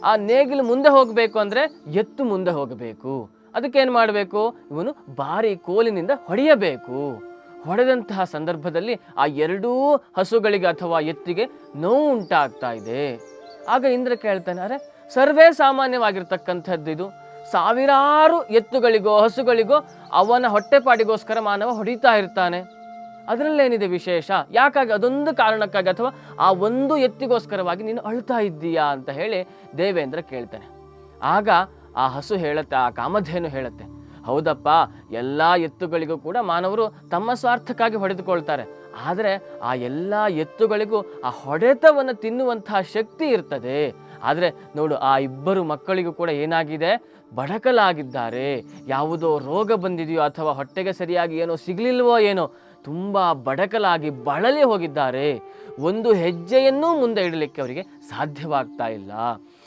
ಆ ನೇಗಿಲು ಮುಂದೆ ಹೋಗಬೇಕು ಅಂದರೆ ಎತ್ತು ಮುಂದೆ ಹೋಗಬೇಕು. ಅದಕ್ಕೇನು ಮಾಡಬೇಕು? ಇವನು ಭಾರಿ ಕೋಲಿನಿಂದ ಹೊಡೆಯಬೇಕು. ಹೊಡೆದಂತಹ ಸಂದರ್ಭದಲ್ಲಿ ಆ ಎರಡೂ ಹಸುಗಳಿಗೆ ಅಥವಾ ಎತ್ತಿಗೆ ನೋವು ಉಂಟಾಗ್ತಾ ಇದೆ. ಆಗ ಇಂದ್ರ ಕೇಳ್ತಾನೆ, ಅರೆ ಸರ್ವೇ ಸಾಮಾನ್ಯವಾಗಿರ್ತಕ್ಕಂಥದ್ದು ಇದು. ಸಾವಿರಾರು ಎತ್ತುಗಳಿಗೋ ಹಸುಗಳಿಗೋ ಅವನ ಹೊಟ್ಟೆಪಾಡಿಗೋಸ್ಕರ ಮಾನವ ಹೊಡಿತಾ ಇರ್ತಾನೆ. ಅದರಲ್ಲೇನಿದೆ ವಿಶೇಷ? ಯಾಕಾಗಿ ಅದೊಂದು ಕಾರಣಕ್ಕಾಗಿ ಅಥವಾ ಆ ಒಂದು ಎತ್ತಿಗೋಸ್ಕರವಾಗಿ ನೀನು ಅಳ್ತಾ ಇದ್ದೀಯಾ ಅಂತ ಹೇಳಿ ದೇವೇಂದ್ರ ಕೇಳ್ತಾನೆ. ಆಗ ಆ ಹಸು ಹೇಳುತ್ತೆ, ಆ ಕಾಮಧೇನು ಹೇಳುತ್ತೆ, ಹೌದಪ್ಪ, ಎಲ್ಲ ಎತ್ತುಗಳಿಗೂ ಕೂಡ ಮಾನವರು ತಮ್ಮ ಸ್ವಾರ್ಥಕ್ಕಾಗಿ ಹೊಡೆದುಕೊಳ್ತಾರೆ. ಆದರೆ ಆ ಎಲ್ಲ ಎತ್ತುಗಳಿಗೂ ಆ ಹೊಡೆತವನ್ನು ತಿನ್ನುವಂತಹ ಶಕ್ತಿ ಇರ್ತದೆ. ಆದರೆ ನೋಡು, ಆ ಇಬ್ಬರು ಮಕ್ಕಳಿಗೂ ಕೂಡ ಏನಾಗಿದೆ? ಬಡಕಲಾಗಿದ್ದಾರೆ. ಯಾವುದೋ ರೋಗ ಬಂದಿದೆಯೋ ಅಥವಾ ಹೊಟ್ಟೆಗೆ ಸರಿಯಾಗಿ ಏನೋ ಸಿಗಲಿಲ್ವೋ ಏನೋ, ತುಂಬ ಬಡಕಲಾಗಿ ಬಳಲಿ ಹೋಗಿದ್ದಾರೆ. ಒಂದು ಹೆಜ್ಜೆಯನ್ನೂ ಮುಂದೆ ಇಡಲಿಕ್ಕೆ ಅವರಿಗೆ ಸಾಧ್ಯವಾಗ್ತಾ ಇಲ್ಲ.